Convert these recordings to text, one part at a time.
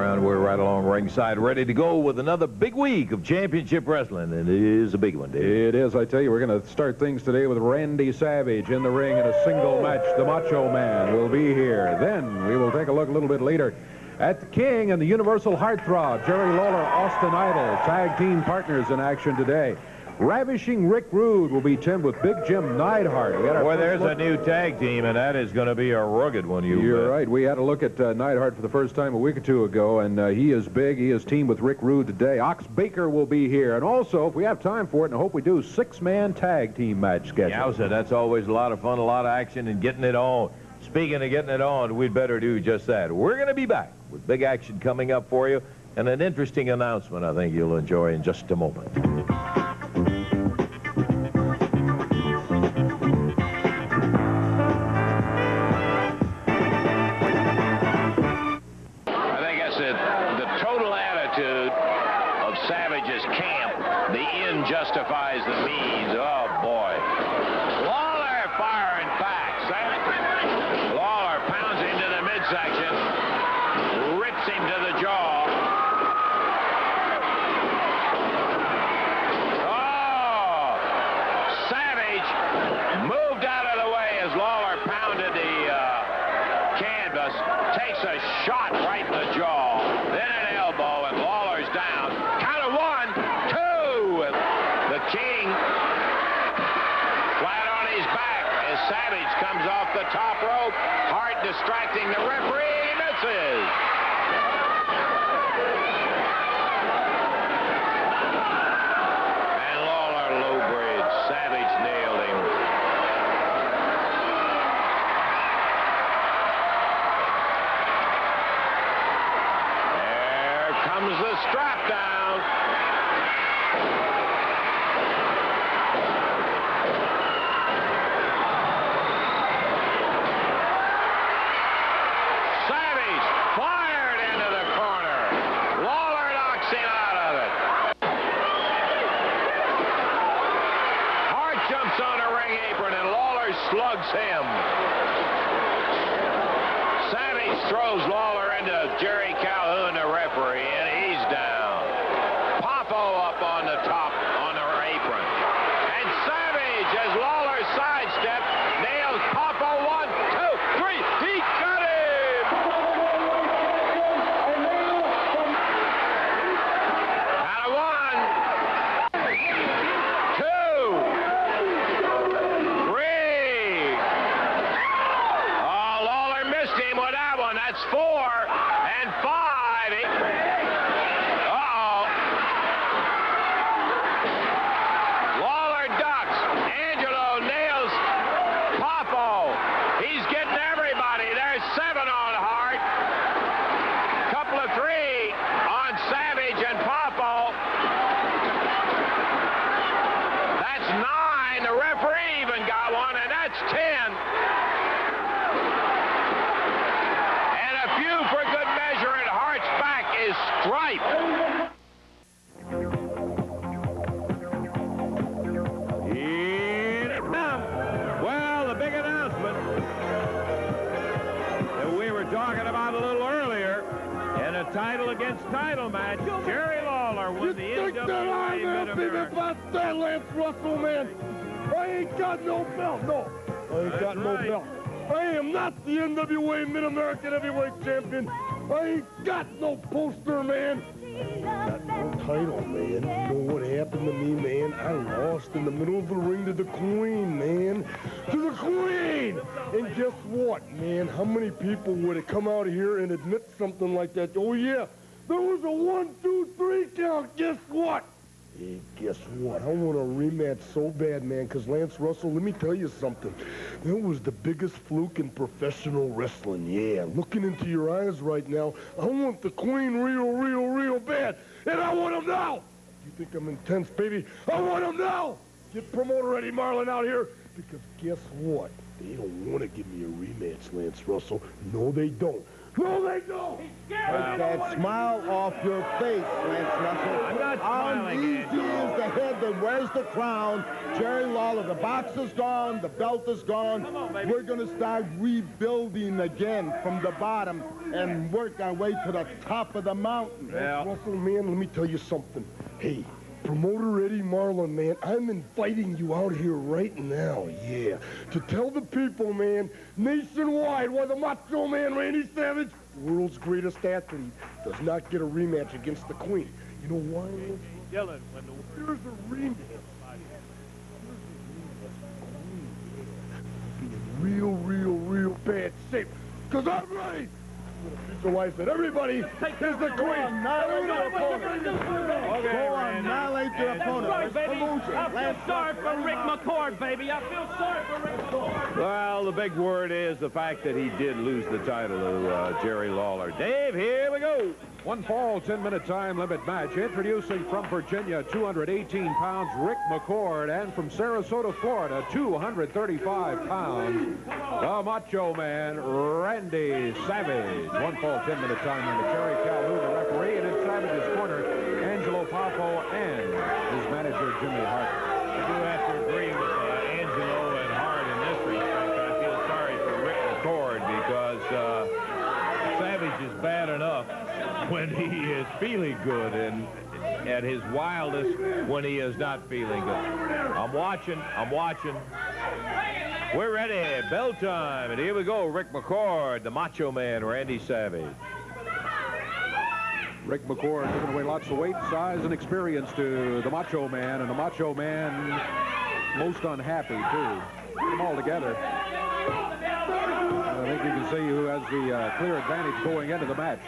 around. We're right along ringside, ready to go with another big week of championship wrestling, and it is a big one, Dave. It is. I tell you, we're going to start things today with Randy Savage in the ring in a single match. The Macho Man will be here. Then we will take a look a little bit later at the King and the Universal Heartthrob. Jerry Lawler, Austin Idol, tag team partners in action today. Ravishing Rick Rude will be teamed with Big Jim Neidhart. Boy, there's a new tag team, and that is going to be a rugged one. You're right. We had a look at Neidhart for the first time a week or two ago, and he is big. He is teamed with Rick Rude today. Ox Baker will be here. And also, if we have time for it, and I hope we do, six-man tag team match schedule. Yeah, that's always a lot of fun, a lot of action, and getting it on. Speaking of getting it on, we'd better do just that. We're going to be back with big action coming up for you, and an interesting announcement I think you'll enjoy in just a moment. Savage's camp, the end justifies the means. Oh boy. Lawler firing back. Lawler pounds him to the midsection, rips him to the jaw. Oh! Savage moved out of the way as Lawler pounded the canvas, takes a shot right in the jaw, then an elbow, and Lawler's down. King flat on his back as Savage comes off the top rope. Hart distracting the referee. He misses. And Lawler low bridge. Savage nailed him. There comes the strap down. Slugs him. Savage throws Lawler into Jerry Calhoun, the referee, and he's down. Popo up on the top on the apron. And Savage, as Lawler sidestepped, nails Popo 1, 2, 3. He got him! Out of 1, 2. That's 4 and 5. Uh-oh. Lawler ducks. Angelo nails Popo. He's getting everybody. There's 7 on Hart. Couple of 3 on Savage and Popo. That's 9. The referee even got one, and that's 10. For good measure, and Hart's back is striped. Well, the big announcement that we were talking about a little earlier in a title against title match, Jerry Lawler won the NWA Mid-America. About that, Lance Russell, man. I ain't got no belt. No, I ain't got no belt. I am not the NWA Mid-American Heavyweight Champion. I ain't got no poster, man. I ain't got no title, man. You know what happened to me, man? I lost in the middle of the ring to the Queen, man. To the Queen! And guess what, man? How many people would have come out here and admit something like that? Oh, yeah, there was a 1, 2, 3 count. Guess what? Hey, guess what? I want a rematch so bad, man, because Lance Russell, let me tell you something. That was the biggest fluke in professional wrestling. Yeah, looking into your eyes right now, I want the Queen real bad. And I want him now. You think I'm intense, baby? I want him now. Get promoter Eddie Marlin out here, because guess what? They don't want to give me a rematch, Lance Russell. No, they don't. No, they don't. Take that smile off your face, Lance Russell. I'm not How smiling, easy Angelo. is the head that wears the crown? Jerry Lawler, the box is gone, the belt is gone. We're going to start rebuilding again from the bottom and work our way to the top of the mountain. Yeah. Russell, man, let me tell you something. Hey, promoter Eddie Marlin, man, I'm inviting you out here right now, yeah, to tell the people, man, nationwide, why the Macho Man Randy Savage, world's greatest athlete, does not get a rematch against the Queen. You know why? Dylan, There's a rematch. Be in real bad shape. Because I'm right. So I said, everybody, here's the Queen. Annihilate your opponent. Okay, Go on, Randy. annihilate your opponent. Right, baby. Collusion. I feel Lance sorry Russell. for Rick McCord, baby. I feel sorry for Rick McCord. Well, the big word is the fact that he did lose the title to Jerry Lawler. Dave, here we go. One fall, 10-minute time limit match. Introducing from Virginia, 218 pounds, Rick McCord. And from Sarasota, Florida, 235 pounds, the Macho Man, Randy Savage. One fall, 10-minute time limit. Jerry Calhoun, the referee, and in Savage's corner, Angelo Poffo and his manager, Jimmy Hart. I do have to agree with Angelo and Hart in this respect. I feel sorry for Rick McCord because Savage is bad enough when he is feeling good and at his wildest when he is not feeling good. I'm watching. We're ready. Bell time. And here we go. Rick McCord, the Macho Man, Randy Savage. Rick McCord giving away lots of weight, size, and experience to the Macho Man, and the Macho Man most unhappy, too. Put them all together. I think you can see who has the clear advantage going into the match.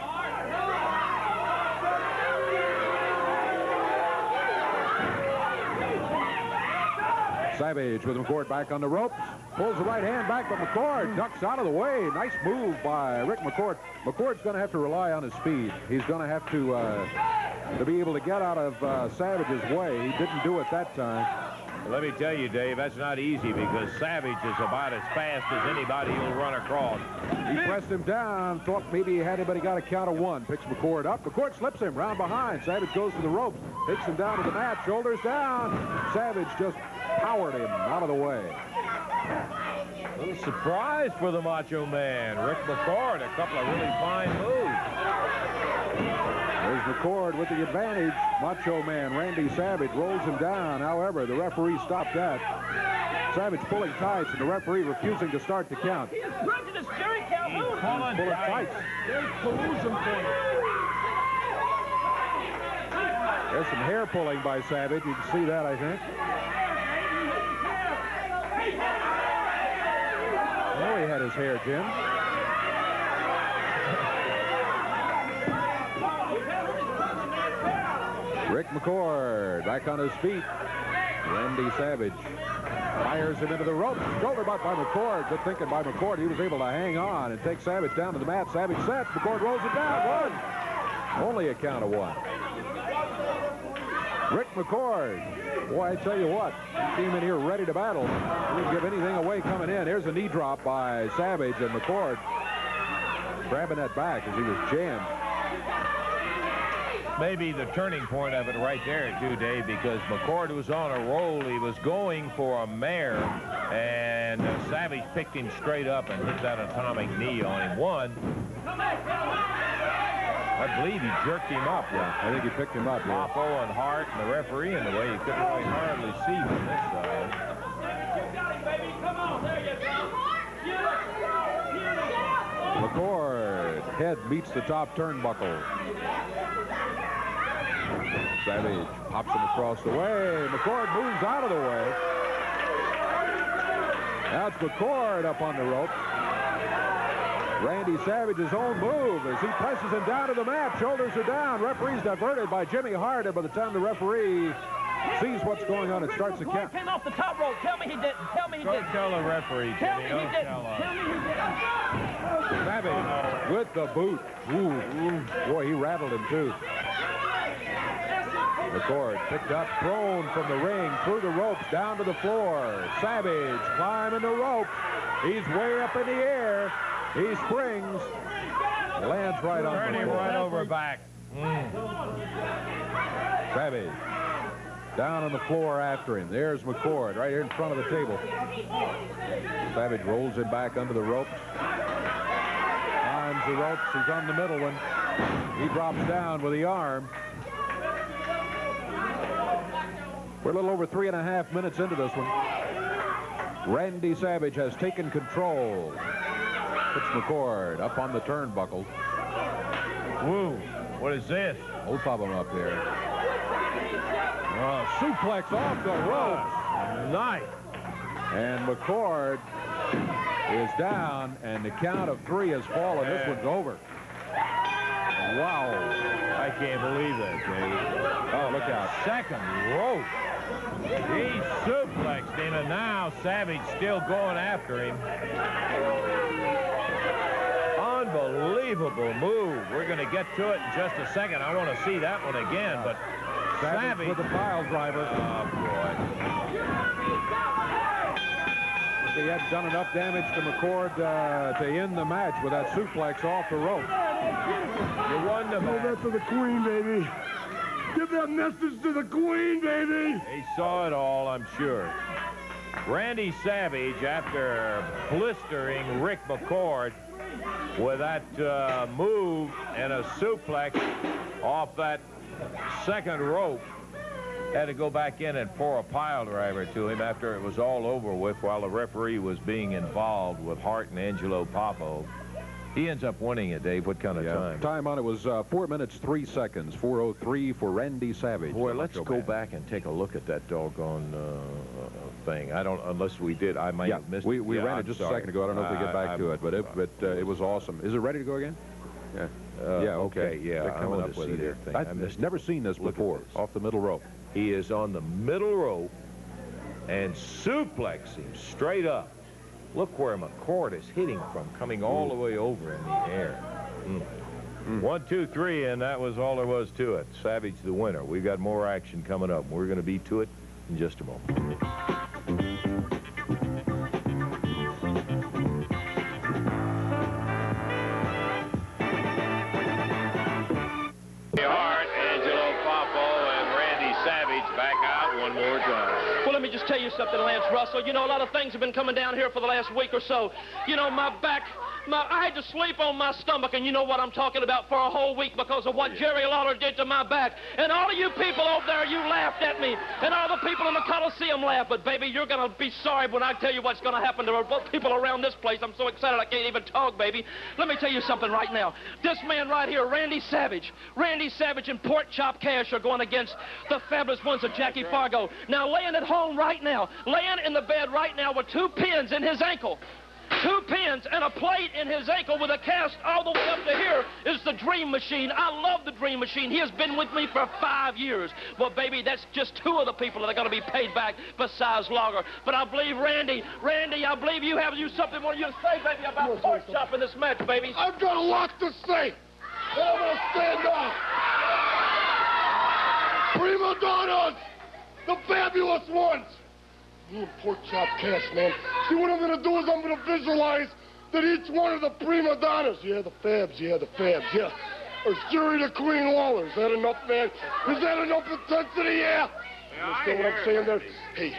Savage with McCord back on the ropes. Pulls the right hand back, but McCord ducks out of the way. Nice move by Rick McCord. McCord's going to have to rely on his speed. He's going to have to be able to get out of Savage's way. He didn't do it that time. Let me tell you, Dave, that's not easy because Savage is about as fast as anybody he'll run across. He pressed him down, thought maybe he had him, but he got a count of one. Picks McCord up. McCord slips him round behind. Savage goes to the ropes, takes him down to the mat, shoulders down. Savage just powered him out of the way. A little surprise for the Macho Man. Rick McCord, a couple of really fine moves. There's McCord with the advantage. Macho Man Randy Savage rolls him down. However, the referee stopped that. Savage pulling tights, and the referee refusing to start the count. He is prejudiced, Jerry Calhoun. Pulling tights. There's collusion for you. There's some hair pulling by Savage. You can see that, I think. Oh, he had his hair, Jim. Rick McCord back on his feet. Randy Savage fires him into the ropes. Shoulder butt by McCord. Good thinking by McCord. He was able to hang on and take Savage down to the mat. Savage sets. McCord rolls it down. One. Only a count of one. Rick McCord. Boy, I tell you what. He came in here ready to battle. He didn't give anything away coming in. Here's a knee drop by Savage, and McCord grabbing that back as he was jammed. Maybe the turning point of it right there, too, Dave, because McCord was on a roll. He was going for a mare, and Savage picked him straight up and hit that atomic knee on him. One, I believe he jerked him up. Yeah, I think he picked him up. Yeah. Poffo and Hart and the referee in the way. You couldn't really hardly see from this side. You got him, baby. Come on. There you go. McCord, head meets the top turnbuckle. Savage pops him across the way. McCord moves out of the way. Now it's McCord up on the rope. Randy Savage's own move as he presses him down to the mat. Shoulders are down. Referee's diverted by Jimmy Hart, and by the time the referee sees what's going on, it starts the count. Came off the top rope. Tell me he didn't. Tell me he Don't didn't. tell the referee, Tell me Jimmy. he Don't didn't. tell us. Tell me he didn't. Savage with the boot. Ooh. Boy, he rattled him, too. McCord picked up, thrown from the ring, through the ropes, down to the floor. Savage climbing the rope. He's way up in the air. He springs. Lands right on Turn him McCord. right over back. Savage down on the floor after him. There's McCord right here in front of the table. Savage rolls it back under the ropes. Climbs the ropes. He's on the middle one. He drops down with the arm. We're a little over 3.5 minutes into this one. Randy Savage has taken control. Puts McCord up on the turnbuckle. Woo. What is this? We'll pop him up there. Suplex off the ropes. Nice. And McCord is down, and the count of 3 has fallen. This one's over. Wow. I can't believe that, Dave. Oh, look out. Second rope. He suplexed him, and now Savage still going after him. Unbelievable move. We're going to get to it in just a second. I want to see that one again, but Savage with the pile driver. Oh, boy. He hadn't done enough damage to McCord to end the match with that suplex off the rope. You won the Give match. that to the Queen, baby. Give that message to the Queen, baby. He saw it all, I'm sure. Randy Savage, after blistering Rick McCord with that move and a suplex off that second rope, had to go back in and pour a pile driver to him after it was all over with while the referee was being involved with Hart and Angelo Popo. He ends up winning it, Dave. What kind of time? Time on it was 4 minutes, 3 seconds. 4:03 for Randy Savage. Boy, let's go back and take a look at that doggone thing. I don't, unless we did, I might have missed it. We ran it just a second ago. I don't know if we get back to it, but it was awesome. Is it ready to go again? Yeah. Okay, yeah. They're coming up with it here. I've never seen this before. Off the middle rope. He is on the middle rope and suplex him straight up. Look where McCord is hitting from, coming all the way over in the air. 1, 2, 3, and that was all there was to it. Savage the winner. We've got more action coming up. We're going to be to it in just a moment. Hart, Angelo Popo, and Randy Savage back out one more time. Well, let me just tell you something, Lance Russell. You know, a lot of things have been coming down here for the last week or so. You know, my back, I had to sleep on my stomach, and you know what I'm talking about, for a whole week because of what Jerry Lawler did to my back. And all of you people over there, you laughed at me. And all the people in the Coliseum laughed. But, baby, you're going to be sorry when I tell you what's going to happen to people around this place. I'm so excited I can't even talk, baby. Let me tell you something right now. This man right here, Randy Savage and Pork Chop Cash are going against the fabulous ones of Jackie Fargo. Now, laying at home right now, laying in the bed right now with 2 pins in his ankle. 2 pins and a plate in his ankle with a cast all the way up to here is the Dream Machine. I love the Dream Machine. He has been with me for 5 years. Well, baby, that's just 2 of the people that are going to be paid back besides Logger. But I believe Randy, I believe you have something more you to say, baby, about Pork Chop in this match, baby. I've got a lot to say. And I'm going to stand up. Prima donnas, the fabulous ones. Me and Pork Chop Cash, man. See, what I'm going to do is I'm going to visualize that each one of the prima donnas, the fabs, or Jerry the Queen Lawler. Is that enough, man? Is that enough intensity, yeah? You understand what I'm saying there? Hey,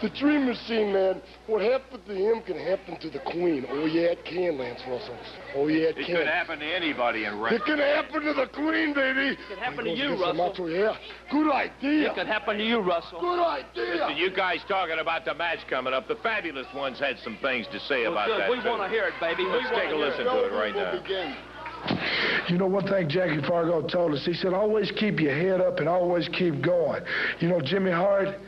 the Dream Machine, man, what happened to him can happen to the Queen. Oh, yeah, it can, Lance Russell. Oh, yeah, it can. It could happen to anybody in wrestling. It can happen to the Queen, baby. It can happen to you, Russell. Yeah, good idea. It can happen to you, Russell. Good idea. Listen, you guys talking about the match coming up. The fabulous ones had some things to say about that, We want to hear it, baby. Let's take a listen to it right now. You know, one thing Jackie Fargo told us, he said, always keep your head up and always keep going. You know, Jimmy Hart,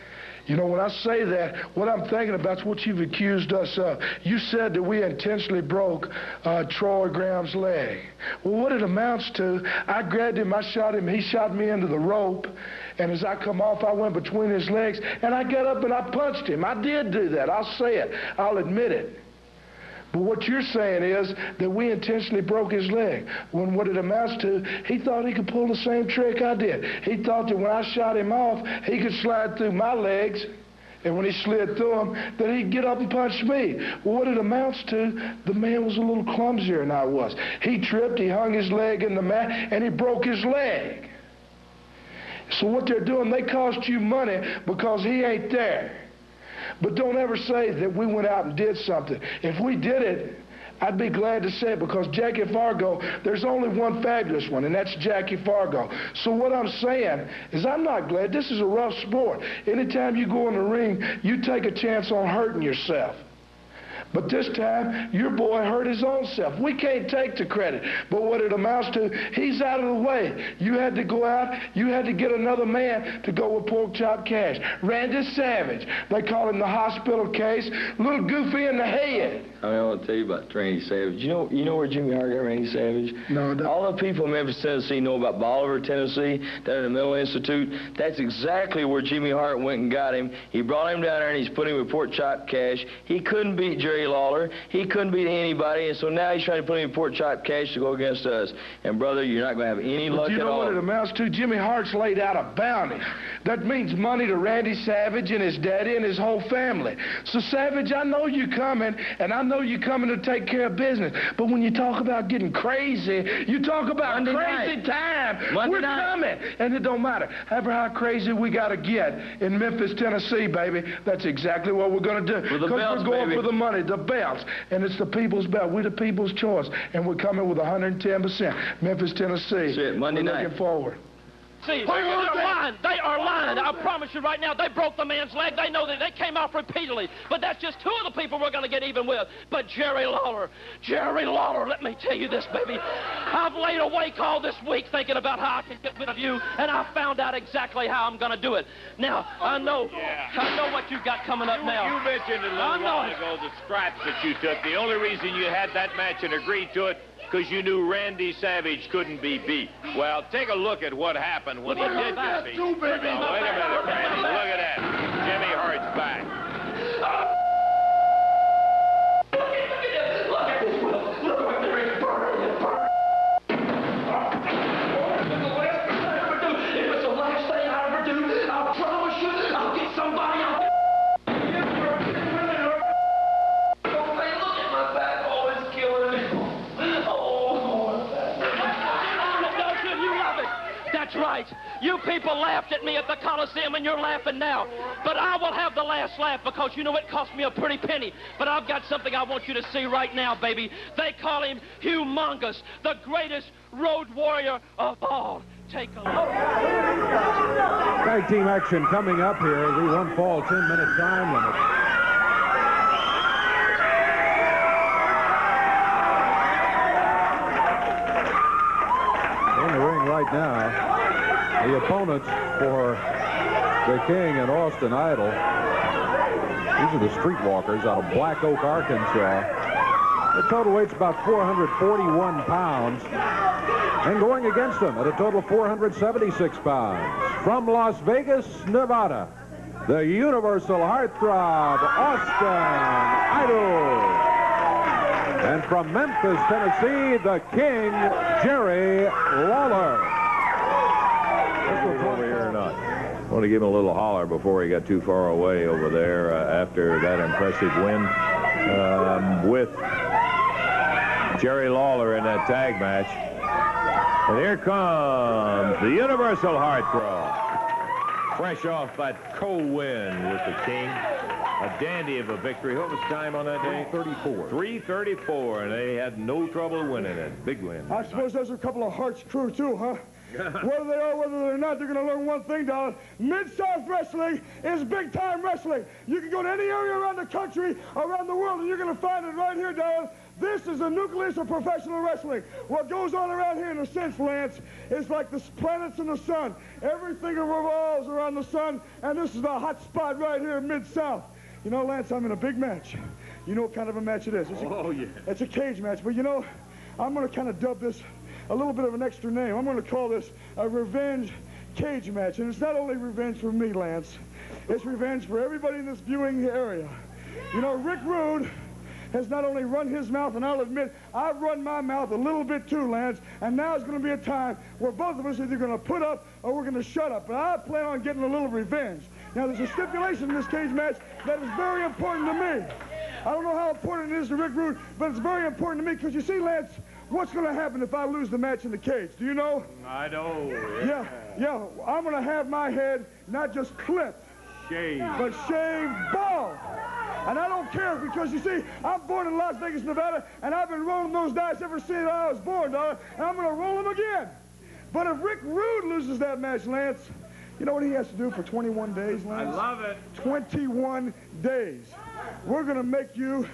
you know, when I say that, what I'm thinking about is what you've accused us of. You said that we intentionally broke Troy Graham's leg. Well, what it amounts to, I grabbed him, I shot him, he shot me into the rope, and as I come off, I went between his legs, and I got up and I punched him. I did do that. I'll say it. I'll admit it. But what you're saying is that we intentionally broke his leg, when what it amounts to, he thought he could pull the same trick I did. He thought that when I shot him off, he could slide through my legs And when he slid through him, then he'd get up and punch me. Well, what it amounts to, the man was a little clumsier than I was. He tripped, he hung his leg in the mat, and he broke his leg. So what they're doing, they cost you money because he ain't there. But don't ever say that we went out and did something. If we did it, I'd be glad to say it, because Jackie Fargo, there's only one fabulous one, and that's Jackie Fargo. So what I'm saying is I'm not glad. This is a rough sport. Anytime you go in the ring, you take a chance on hurting yourself. But this time, your boy hurt his own self. We can't take the credit. But what it amounts to, he's out of the way. You had to go out. You had to get another man to go with Pork Chop Cash. Randy Savage. They call him the hospital case. Little goofy in the head. I want to tell you about Randy Savage. You know where Jimmy Hart got Randy Savage? No, no. All the people in Memphis, Tennessee know about Bolivar, Tennessee, down in the Mental Institute. That's exactly where Jimmy Hart went and got him. He brought him down there and he's put him with Pork Chop Cash. He couldn't beat Jerry Lawler. He couldn't beat anybody, and so now he's trying to put him in Pork Chop Cash to go against us. And, brother, you're not going to have any luck at all. You know what it amounts to? Jimmy Hart's laid out a bounty. That means money to Randy Savage and his daddy and his whole family. So, Savage, I know you're coming, and I know you're coming to take care of business. But when you talk about getting crazy, you talk about crazy time. We're coming. And it don't matter. However how crazy we got to get in Memphis, Tennessee, baby, that's exactly what we're going to do. Because we're going for the money, the belts. And it's the people's belt. We're the people's choice. And we're coming with 110%. Memphis, Tennessee. Shit, Monday night. Looking forward. See, they're lying. They are lying. I promise you right now, they broke the man's leg. They know that they came off repeatedly. But that's just two of the people we're going to get even with. But Jerry Lawler, let me tell you this, baby. I've laid awake all this week thinking about how I can get rid of you, and I found out exactly how I'm going to do it. Now, I know what you've got coming up now. You mentioned a little while ago the scraps that you took. The only reason you had that match and agreed to it because you knew Randy Savage couldn't be beat. Well, take a look at what happened when he did get beat. Now, wait a minute, Randy. Look at that. Jimmy Hart's back. Look at this, Will. Look what the ring's burning. It's burning. If it's the last thing I ever do, I promise you, I'll get somebody else. That's right. You people laughed at me at the Coliseum, and you're laughing now. But I will have the last laugh because, you know, it cost me a pretty penny. But I've got something I want you to see right now, baby. They call him Humongous, the greatest road warrior of all. Take a look. Tag team action coming up here. The one fall 10-minute time limit. Right now, the opponents for the King and Austin Idol. These are the Streetwalkers out of Black Oak, Arkansas. The total weight's about 441 pounds. And going against them at a total of 476 pounds. From Las Vegas, Nevada, the Universal Heartthrob, Austin Idol. And from Memphis, Tennessee, the King, Jerry Lawler. Over here or not. I want to give him a little holler before he got too far away over there after that impressive win with Jerry Lawler in that tag match. And here comes the Universal Heartthrob. Fresh off that co-win with the King. A dandy of a victory. What was the time on that day? 3:34. 3:34, and they had no trouble winning it. Big win. I suppose those are a couple of Hart's crew, too, huh? Whether they are, whether they're not, they're going to learn one thing, Don. Mid-South Wrestling is big-time wrestling. You can go to any area around the country, around the world, and you're going to find it right here, Don. This is the nucleus of professional wrestling. What goes on around here, in a sense, Lance, is like the planets in the sun. Everything revolves around the sun, and this is the hot spot right here in Mid-South. You know, Lance, I'm in a big match. You know what kind of a match it is. It's a cage match. But, you know, I'm going to kind of dub this a little bit of an extra name. I'm going to call this a revenge cage match. And it's not only revenge for me, Lance. It's revenge for everybody in this viewing area. You know, Rick Rude has not only run his mouth, and I'll admit, I've run my mouth a little bit too, Lance, and now it's going to be a time where both of us are either going to put up or we're going to shut up. But I plan on getting a little revenge. Now, there's a stipulation in this cage match that is very important to me. I don't know how important it is to Rick Rude, but it's very important to me because, you see, Lance, what's going to happen if I lose the match in the cage? Do you know? I know. Yeah. I'm going to have my head not just clipped, but shaved bald. And I don't care because, you see, I'm born in Las Vegas, Nevada, and I've been rolling those dice ever since I was born, dog, and I'm going to roll them again. But if Rick Rude loses that match, Lance, you know what he has to do for 21 days, Lance? I love it. 21 days. We're going to make you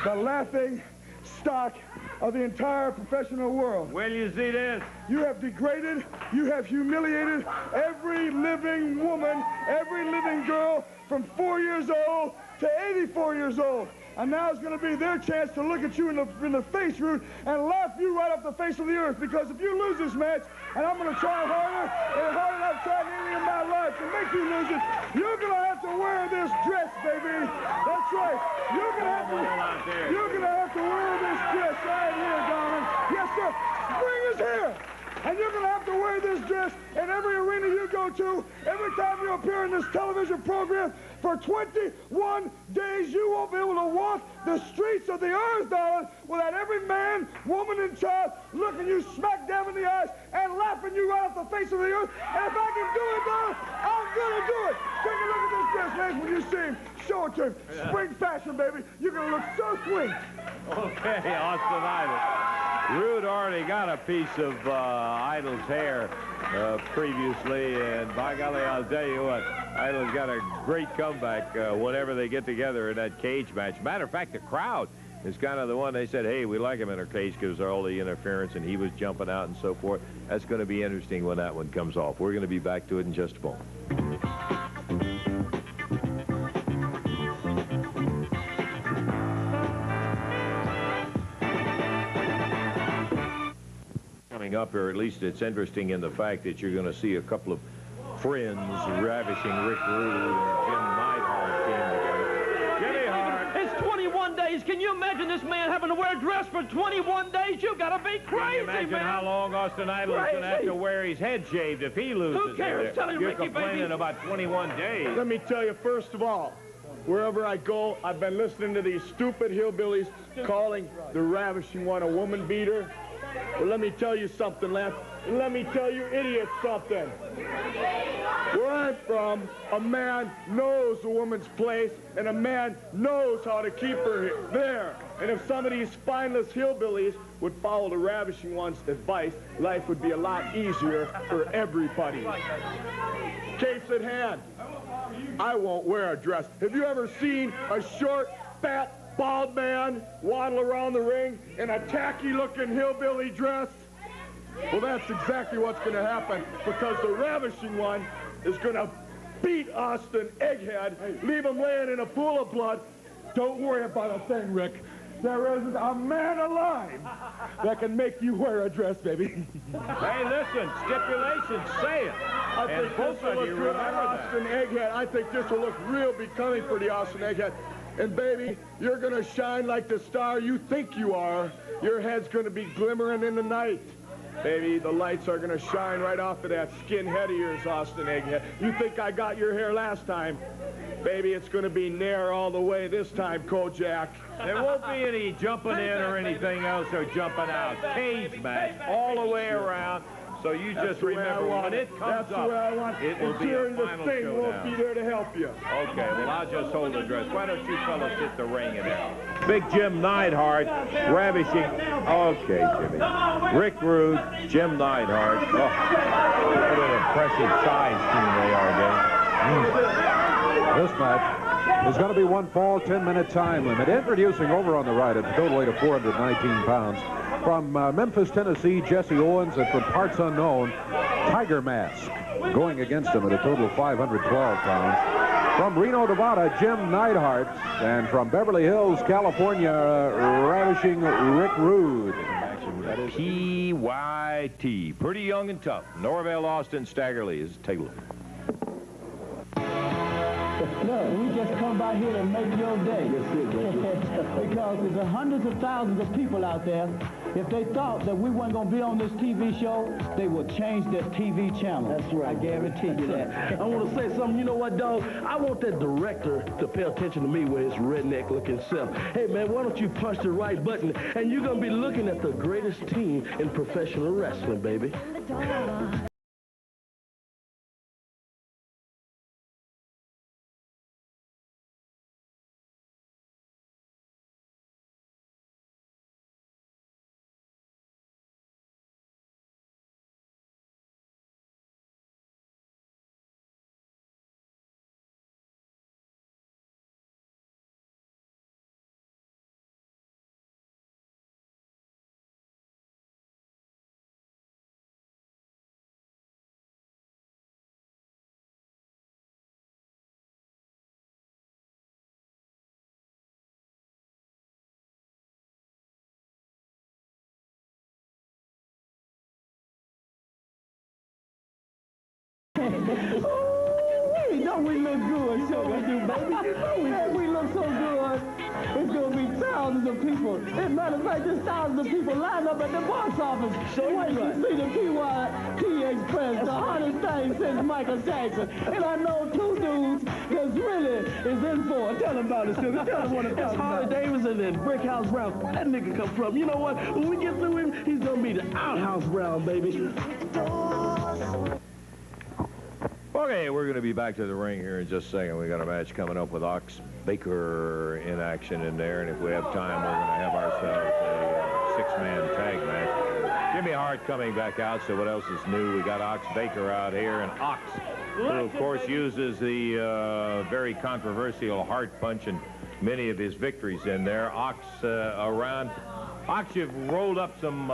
the laughing stock of the entire professional world. Will you see this? You have degraded, you have humiliated every living woman, every living girl from 4 years old to 84 years old. And now it's going to be their chance to look at you in the face, Rude, and laugh you right off the face of the earth. Because if you lose this match, and I'm going to try harder and harder than I've tried any of my life to make you lose it, you're going to have to wear this dress, baby. That's right. You're going to have to wear this dress right here, darling. Yes, sir. Spring is here. And you're going to have to wear this dress in every arena you go to, every time you appear in this television program. For 21 days, you won't be able to walk the streets of the earth, darling, without every man, woman, and child looking you smack dab in the eyes and laughing you right off the face of the earth. And if I can do it, darling, I'm going to do it. Take a look at this dress, ladies, when you see him. Show it to him. Spring fashion, baby. You're going to look so sweet. Okay, Austin Idol. Rude already got a piece of Idol's hair previously, and by golly, I'll tell you what, Idol's got a great comeback whenever they get together in that cage match. Matter of fact, the crowd is kind of the one they said, hey, we like him in our cage because of all the interference, and he was jumping out and so forth. That's going to be interesting when that one comes off. We're going to be back to it in just a moment. Up, or at least it's interesting in the fact that you're going to see a couple of friends ravishing Rick Rude and Jim Neidhart came together. Jimmy Hart. It's 21 days. Can you imagine this man having to wear a dress for 21 days? You've got to be crazy, Can you imagine man. how long Austin Idol is going to have to wear his head shaved if he loses? Who cares? Tell him, You're Ricky, complaining baby. about 21 days. Let me tell you, first of all, wherever I go, I've been listening to these stupid hillbillies calling the ravishing one a woman beater. Well, let me tell you something, Lance. Let me tell you idiots something. Where I'm from, a man knows a woman's place, and a man knows how to keep her there. And if some of these spineless hillbillies would follow the ravishing one's advice, life would be a lot easier for everybody. Case at hand, I won't wear a dress. Have you ever seen a short, fat, bald man waddle around the ring in a tacky-looking hillbilly dress? Well, that's exactly what's going to happen, because the ravishing one is going to beat Austin Egghead, leave him laying in a pool of blood. Don't worry about a thing, Rick. There isn't a man alive that can make you wear a dress, baby. Hey, listen, stipulations say it. I think this will look good on Austin Egghead. I think this will look real becoming for the Austin Egghead. And, baby, you're going to shine like the star you think you are. Your head's going to be glimmering in the night. Baby, the lights are going to shine right off of that skin head of yours, Austin Egghead. You think I got your hair last time? Baby, it's going to be Nair all the way this time, Kojak. There won't be any jumping in or anything else or jumping out. Cage match all the way around. So you just remember, when it comes up, it will be a final showdown. Won't be there to help you. Okay, well, I'll just hold the dress. Why don't you fellas hit the ring in there? Big Jim Neidhart, ravishing. Okay, Jimmy. Rick Rude, Jim Neidhart. Oh, what an impressive size team they are, Dave. This match is going to be one fall, 10-minute time limit. Introducing over on the right at the total weight of 419 pounds. From Memphis, Tennessee, Jesse Owens, and from parts unknown, Tiger Mask, going against him at a total of 512 pounds. From Reno, Nevada, Jim Neidhart, and from Beverly Hills, California, ravishing Rick Rude. PYT, pretty young and tough. Norvell, Austin, Staggerly is Taylor. Look, we just come by here to make your day. Because there's hundreds of thousands of people out there. If they thought that we weren't going to be on this TV show, they would change their TV channel. That's right. I guarantee you that. I want to say something. You know what, dog? I want that director to pay attention to me with his redneck-looking self. Hey, man, why don't you punch the right button, and you're going to be looking at the greatest team in professional wrestling, baby. Ooh, don't we look good? Sure we do, baby. We look so good. It's going to be thousands of people. As a matter of fact, there's thousands of people lined up at the box office. So wait to see the Cwa Express, the hottest thing since Michael Jackson. And I know two dudes that's really is in for it. Tell them about it, Sugar. Tell them what it's about. Harley Davidson and Brickhouse Brown. Where that nigga come from? You know what? When we get through him, he's going to be the Outhouse Brown, baby. Okay, we're going to be back to the ring here in just a second. We got a match coming up with Ox Baker in action in there, and if we have time, we're going to have ourselves a six-man tag match. Jimmy Hart coming back out, so what else is new? We got Ox Baker out here, and Ox, who of course uses the very controversial Hart punch and many of his victories in there. Ox around. Ox, you've rolled up some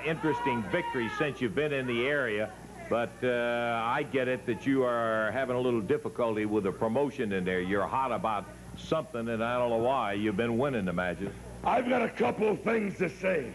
interesting victories since you've been in the area. But I get it that you are having a little difficulty with the promotion in there. You're hot about something, and I don't know why. You've been winning the matches. I've got a couple of things to say.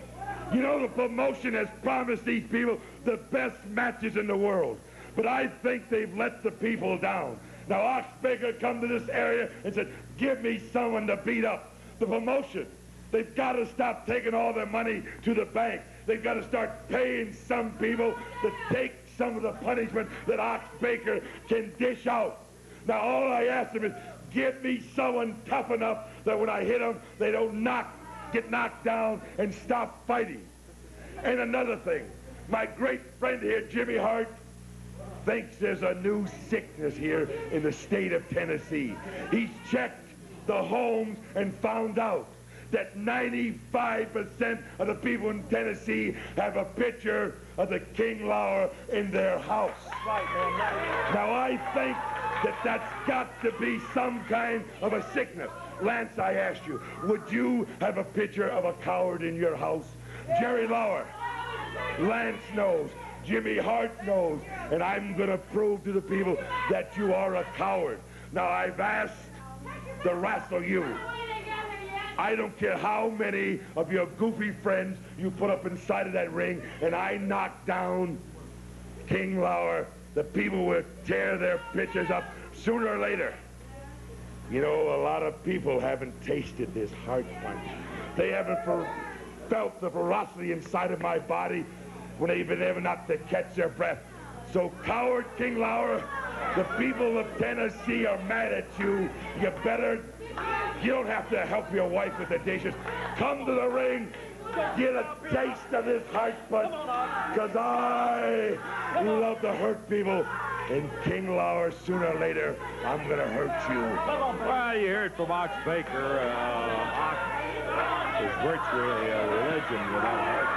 You know, the promotion has promised these people the best matches in the world. But I think they've let the people down. Now, Ox Baker come to this area and said, give me someone to beat up. The promotion, they've got to stop taking all their money to the bank. They've got to start paying some people to take some of the punishment that Ox Baker can dish out. Now, all I ask them is, give me someone tough enough that when I hit them, they don't get knocked down and stop fighting. And another thing, my great friend here, Jimmy Hart, thinks there's a new sickness here in the state of Tennessee. He's checked the homes and found out that 95% of the people in Tennessee have a picture of the King Lauer in their house. Now, I think that that's got to be some kind of a sickness. Lance, I asked you, would you have a picture of a coward in your house? Jerry Lauer, Lance knows, Jimmy Hart knows, and I'm going to prove to the people that you are a coward. Now, I've asked to wrestle you. I don't care how many of your goofy friends you put up inside of that ring, and I knock down King Lauer, the people will tear their pictures up sooner or later. You know, a lot of people haven't tasted this Hart punch. They haven't felt the ferocity inside of my body when they've been able not to catch their breath. So, coward King Lauer, the people of Tennessee are mad at you. You don't have to help your wife with the dishes. Come to the ring, get a taste of this Hart punch, because I love to hurt people. And King Lauer, sooner or later, I'm going to hurt you. Well, you heard from Ox Baker. Ox is virtually a legend without Hart.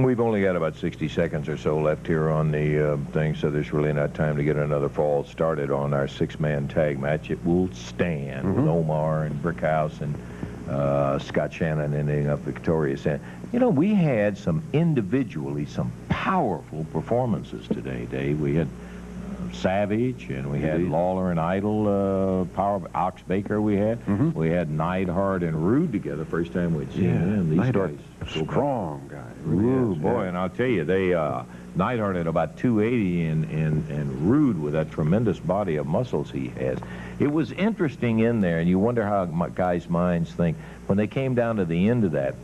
We've only got about 60 seconds or so left here on the thing, so there's really not time to get another fall started on our six-man tag match. It will stand with Omar and Brickhouse and Scott Shannon ending up victorious. And, you know, we had some powerful performances today, Dave. We had Savage, and we had Lawler and Idle, Ox Baker we had. We had Neidhart and Rude together. First time we'd seen them. These Neidhart, guys. strong guy. Ooh, boy, and I'll tell you, they Neidhart at about 280 and Rude with that tremendous body of muscles he has. It was interesting in there, and you wonder how guys' minds think. When they came down to the end of that,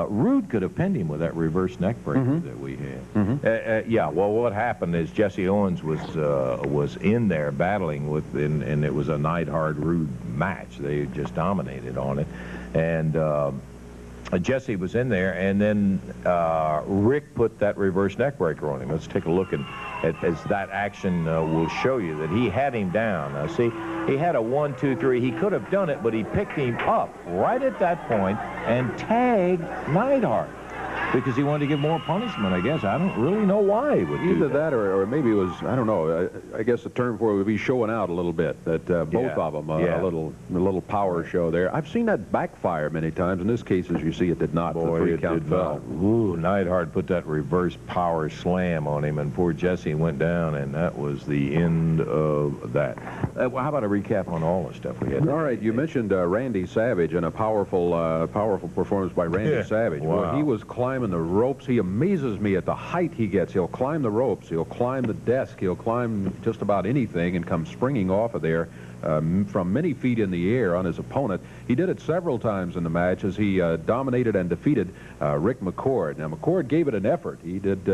Rude could have pinned him with that reverse neck breaker that we had. Yeah, well, what happened is Jesse Owens was in there battling with, and it was a Neidhart-Rude match. They just dominated on it. And Jesse was in there, and then Rick put that reverse neck breaker on him. Let's take a look as that action will show you that he had him down. Now, see, he had a 1, 2, 3. He could have done it, but he picked him up right at that point and tagged Neidhart because he wanted to give more punishment, I guess. I don't really know why he would do Either that or maybe it was, I don't know, I guess the term for it would be showing out a little bit, that both of them, a little power show there. I've seen that backfire many times. In this case, as you see, it did not. Boy, the 3 count fell. Ooh, Neidhart put that reverse power slam on him, and poor Jesse went down, and that was the end of that. Well, how about a recap on all the stuff we had? All right, you mentioned Randy Savage and a powerful performance by Randy Savage. Wow. Well, he was climbing the ropes. He amazes me at the height he gets. He'll climb the ropes. He'll climb the desk. He'll climb just about anything and come springing off of there from many feet in the air on his opponent. He did it several times in the match as he dominated and defeated Rick McCord. Now, McCord gave it an effort. He did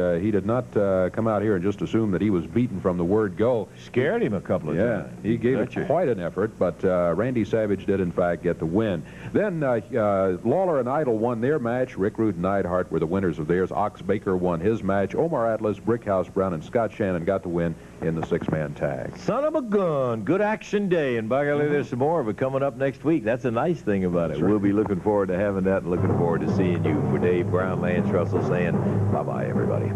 not come out here and just assume that he was beaten from the word go. Scared him a couple of times. Yeah, he gave it quite an effort, but Randy Savage did, in fact, get the win. Then Lawler and Idle won their match. Rick Rude and Neidhart were the winners of theirs. Ox Baker won his match. Omar Atlas, Brickhouse Brown, and Scott Shannon got the win in the 6-man tag. Son of a gun. Good action day. And by golly, there's some more of it coming up next week. That's a nice thing about it. We'll be looking forward to having that and looking forward to seeing you. For Dave Brown, Lance Russell saying bye-bye, everybody.